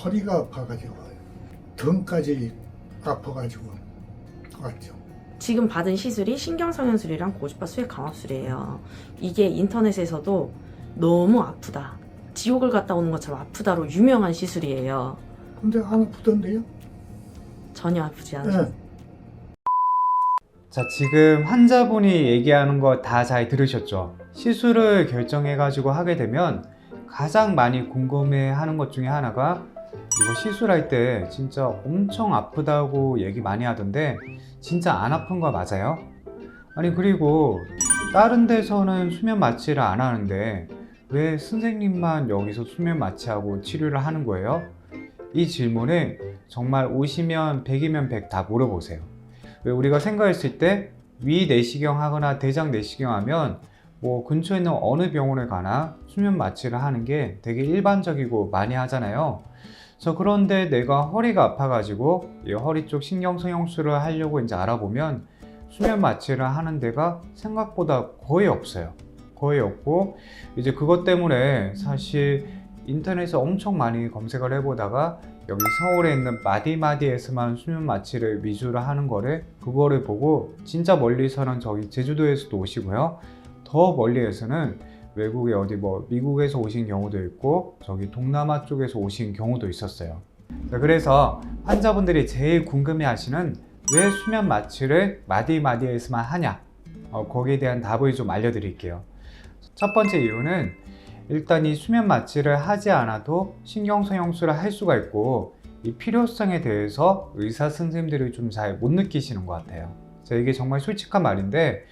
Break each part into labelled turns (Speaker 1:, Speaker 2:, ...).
Speaker 1: 허리가 아파가지고 등까지 아파가지고 왔죠.
Speaker 2: 지금 받은 시술이 신경성형술이랑 고주파 수액 강압술이에요. 이게 인터넷에서도 너무 아프다, 지옥을 갔다 오는 것처럼 아프다로 유명한 시술이에요.
Speaker 1: 근데 안 아프던데요?
Speaker 2: 전혀 아프지 않아요.
Speaker 1: 네.
Speaker 3: 자, 지금 환자분이 얘기하는 거 다 잘 들으셨죠? 시술을 결정해가지고 하게 되면 가장 많이 궁금해하는 것 중에 하나가 이거 시술할 때 진짜 엄청 아프다고 얘기 많이 하던데 진짜 안 아픈 거 맞아요? 아니, 그리고 다른 데서는 수면 마취를 안 하는데 왜 선생님만 여기서 수면 마취하고 치료를 하는 거예요? 이 질문에 정말 오시면 100이면 100 다 물어보세요. 왜 우리가 생각했을 때 위 내시경 하거나 대장 내시경 하면 뭐 근처에 있는 어느 병원에 가나 수면 마취를 하는 게 되게 일반적이고 많이 하잖아요. 그런데 내가 허리가 아파가지고 이 허리 쪽 신경성형술을 하려고 이제 알아보면 수면 마취를 하는 데가 생각보다 거의 없어요. 거의 없고, 이제 그것 때문에 사실 인터넷에 엄청 많이 검색을 해보다가 여기 서울에 있는 마디마디에서만 수면 마취를 위주로 하는 그거를 보고 진짜 멀리서는 저기 제주도에서도 오시고요. 더 멀리에서는 외국에 어디 뭐 미국에서 오신 경우도 있고 저기 동남아 쪽에서 오신 경우도 있었어요. 그래서 환자분들이 제일 궁금해 하시는 왜 수면 마취를 마디마디에서만 하냐, 거기에 대한 답을 좀 알려드릴게요. 첫 번째 이유는 일단 이 수면 마취를 하지 않아도 신경성형술을 할 수가 있고 이 필요성에 대해서 의사 선생님들이 좀 잘 못 느끼시는 것 같아요. 이게 정말 솔직한 말인데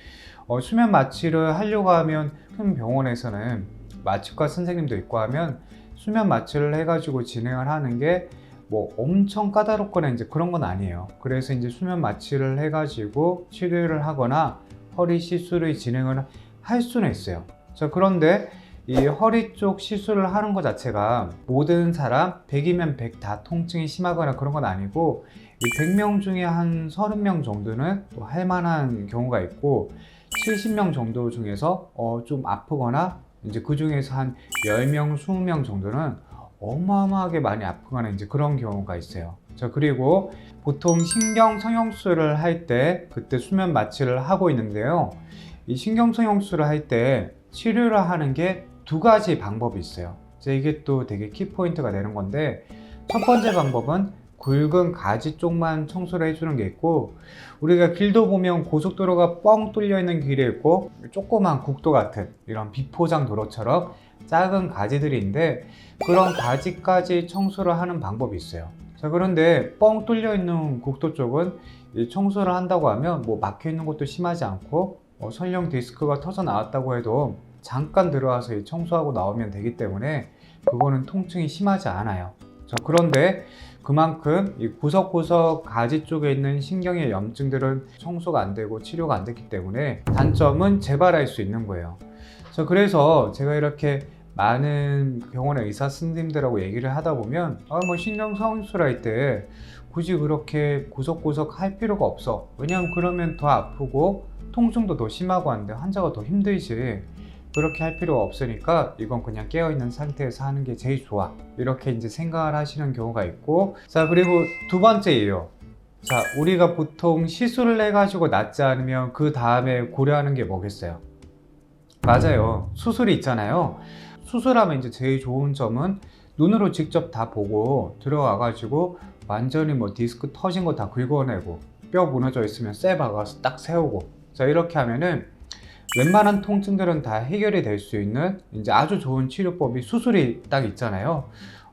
Speaker 3: 수면 마취를 하려고 하면 큰 병원에서는 마취과 선생님도 있고 하면 수면 마취를 해가지고 진행을 하는 게 뭐 엄청 까다롭거나 이제 그런 건 아니에요. 그래서 이제 수면 마취를 해가지고 치료를 하거나 허리 시술을 진행을 할 수는 있어요. 그런데 이 허리 쪽 시술을 하는 것 자체가 모든 사람 100이면 100 다 통증이 심하거나 그런 건 아니고 이 100명 중에 한 30명 정도는 또 할 만한 경우가 있고 70명 정도 중에서 좀 아프거나 이제 그 중에서 한 10명, 20명 정도는 어마어마하게 많이 아프거나 이제 그런 경우가 있어요. 그리고 보통 신경성형술을 할 때 그때 수면 마취를 하고 있는데요. 이 신경성형술을 할 때 치료를 하는 게 두 가지 방법이 있어요. 이게 또 되게 키포인트가 되는 건데, 첫 번째 방법은 굵은 가지 쪽만 청소를 해주는 게 있고, 우리가 길도 보면 고속도로가 뻥 뚫려 있는 길이 있고 조그만 국도 같은 이런 비포장 도로처럼 작은 가지들이 있는데 그런 가지까지 청소를 하는 방법이 있어요. 그런데 뻥 뚫려 있는 국도 쪽은 이 청소를 한다고 하면 뭐 막혀 있는 것도 심하지 않고 설령 디스크가 터져 나왔다고 해도 잠깐 들어와서 이 청소하고 나오면 되기 때문에 그거는 통증이 심하지 않아요. 그런데 그만큼 이 구석구석 가지 쪽에 있는 신경의 염증들은 청소가 안 되고 치료가 안 됐기 때문에 단점은 재발할 수 있는 거예요. 그래서 제가 이렇게 많은 병원의 의사 선생님들하고 얘기를 하다 보면 뭐 신경성형술 할 때 굳이 그렇게 구석구석 할 필요가 없어. 왜냐하면 그러면 더 아프고 통증도 더 심하고 하는데 환자가 더 힘들지. 그렇게 할 필요가 없으니까 이건 그냥 깨어있는 상태에서 하는 게 제일 좋아, 이렇게 이제 생각을 하시는 경우가 있고, 그리고 두 번째 이유, 우리가 보통 시술을 해가지고 낫지 않으면 그 다음에 고려하는 게 뭐겠어요? 맞아요, 수술이 있잖아요. 수술하면 이제 제일 좋은 점은 눈으로 직접 다 보고 들어와가지고 완전히 뭐 디스크 터진 거 다 긁어내고 뼈 무너져 있으면 쇠 박아서 딱 세우고, 이렇게 하면은 웬만한 통증들은 다 해결이 될 수 있는 이제 아주 좋은 치료법이 수술이 딱 있잖아요.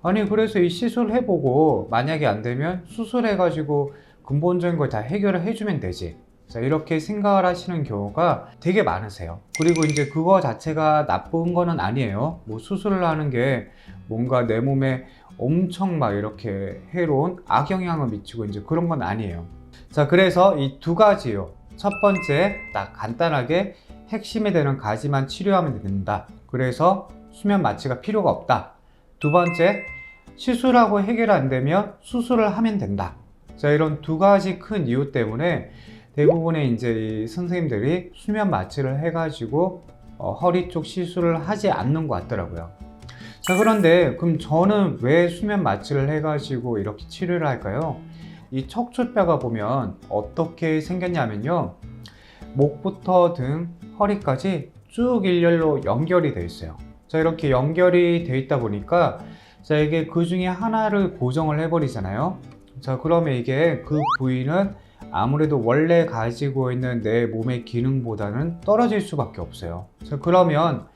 Speaker 3: 아니, 그래서 이 시술 해보고 만약에 안 되면 수술해가지고 근본적인 걸 다 해결을 해주면 되지. 이렇게 생각을 하시는 경우가 되게 많으세요. 그리고 이제 그거 자체가 나쁜 거는 아니에요. 뭐 수술을 하는 게 뭔가 내 몸에 엄청 막 이렇게 해로운 악영향을 미치고 이제 그런 건 아니에요. 그래서 이 두 가지요. 첫 번째, 딱 간단하게 핵심이 되는 가지만 치료하면 된다. 그래서 수면 마취가 필요가 없다. 두 번째, 시술하고 해결 안 되면 수술을 하면 된다. 이런 두 가지 큰 이유 때문에 대부분의 이제 이 선생님들이 수면 마취를 해가지고 허리 쪽 시술을 하지 않는 것 같더라고요. 자, 그런데 그럼 저는 왜 수면 마취를 해가지고 이렇게 치료를 할까요? 이 척추뼈가 보면 어떻게 생겼냐면요, 목부터 등, 허리까지 쭉 일렬로 연결이 되어 있어요. 자, 이렇게 연결이 되어 있다 보니까 자, 이게 그 중에 하나를 고정을 해버리잖아요. 자, 그러면 이게 그 부위는 아무래도 원래 가지고 있는 내 몸의 기능보다는 떨어질 수밖에 없어요. 자, 그러면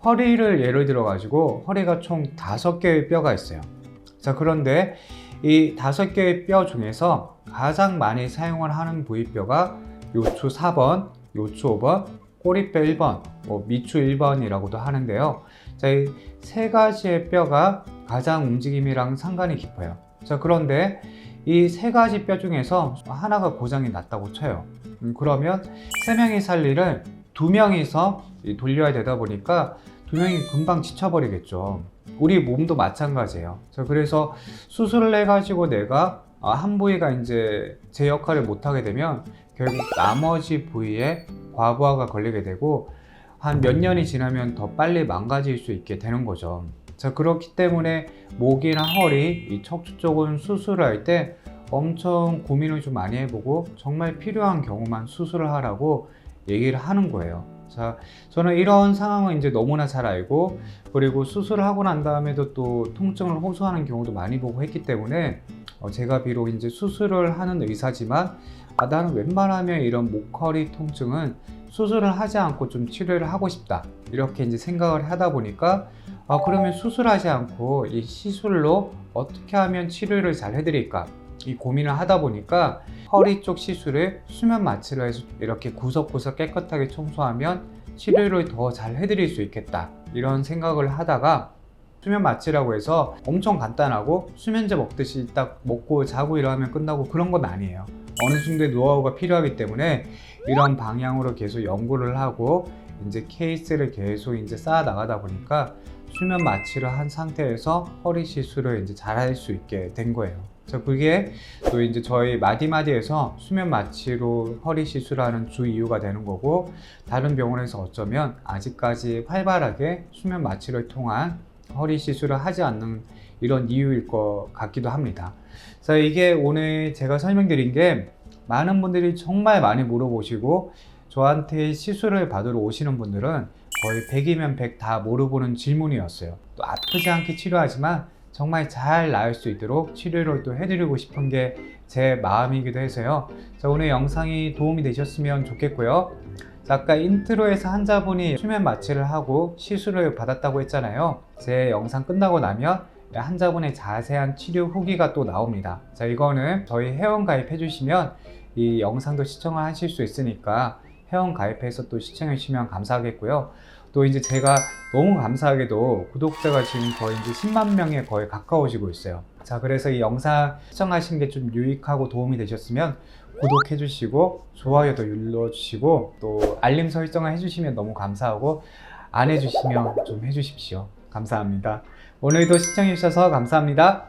Speaker 3: 허리를 예를 들어 가지고 허리가 총 5개의 뼈가 있어요. 자, 그런데 이 5개의 뼈 중에서 가장 많이 사용을 하는 부위뼈가 요추 4번, 요추 5번, 꼬리뼈 1번, 미추 1번이라고도 하는데요. 자, 이 세 가지의 뼈가 가장 움직임이랑 상관이 깊어요. 자, 그런데 이 세 가지 뼈 중에서 하나가 고장이 났다고 쳐요. 그러면 3명이 살 일을 2명이서 돌려야 되다 보니까 2명이 금방 지쳐버리겠죠. 우리 몸도 마찬가지예요. 자, 그래서 수술을 해가지고 내가 한 부위가 이제 제 역할을 못하게 되면 결국 나머지 부위에 과부하가 걸리게 되고 한 몇 년이 지나면 더 빨리 망가질 수 있게 되는 거죠. 자, 그렇기 때문에 목이나 허리, 이 척추 쪽은 수술을 할 때 엄청 고민을 좀 많이 해보고 정말 필요한 경우만 수술을 하라고 얘기를 하는 거예요. 자, 저는 이런 상황은 이제 너무나 잘 알고, 그리고 수술을 하고 난 다음에도 또 통증을 호소하는 경우도 많이 보고 했기 때문에 제가 비록 이제 수술을 하는 의사지만 나는 웬만하면 이런 목, 허리 통증은 수술을 하지 않고 좀 치료를 하고 싶다, 이렇게 이제 생각을 하다 보니까 그러면 수술하지 않고 이 시술로 어떻게 하면 치료를 잘 해드릴까, 이 고민을 하다 보니까 허리 쪽 시술을 수면 마취를 해서 이렇게 구석구석 깨끗하게 청소하면 치료를 더 잘 해드릴 수 있겠다, 이런 생각을 하다가 수면 마취라고 해서 엄청 간단하고 수면제 먹듯이 딱 먹고 자고 일어나면 끝나고 그런 건 아니에요. 어느 정도의 노하우가 필요하기 때문에 이런 방향으로 계속 연구를 하고 이제 케이스를 계속 이제 쌓아 나가다 보니까 수면 마취를 한 상태에서 허리 시술을 이제 잘 할 수 있게 된 거예요. 자, 그게 또 이제 저희 마디마디에서 수면 마취로 허리 시술하는 주 이유가 되는 거고, 다른 병원에서 어쩌면 아직까지 활발하게 수면 마취를 통한 허리 시술을 하지 않는 이런 이유일 것 같기도 합니다. 자, 이게 오늘 제가 설명드린 게 많은 분들이 정말 많이 물어보시고 저한테 시술을 받으러 오시는 분들은 거의 100이면 100 다 물어보는 질문이었어요. 또 아프지 않게 치료하지만 정말 잘 나을 수 있도록 치료를 또 해드리고 싶은 게 제 마음이기도 해서요. 자, 오늘 영상이 도움이 되셨으면 좋겠고요. 자, 아까 인트로에서 환자분이 수면 마취를 하고 시술을 받았다고 했잖아요. 제 영상 끝나고 나면 환자분의 자세한 치료 후기가 또 나옵니다. 자, 이거는 저희 회원 가입해 주시면 이 영상도 시청을 하실 수 있으니까 회원 가입해서 또 시청해 주시면 감사하겠고요. 또 이제 제가 너무 감사하게도 구독자가 지금 거의 이제 10만 명에 거의 가까워지고 있어요. 자, 그래서 이 영상 시청하신 게 좀 유익하고 도움이 되셨으면 구독해 주시고 좋아요도 눌러 주시고 또 알림 설정을 해 주시면 너무 감사하고, 안 해 주시면 좀 해 주십시오. 감사합니다. 오늘도 시청해 주셔서 감사합니다.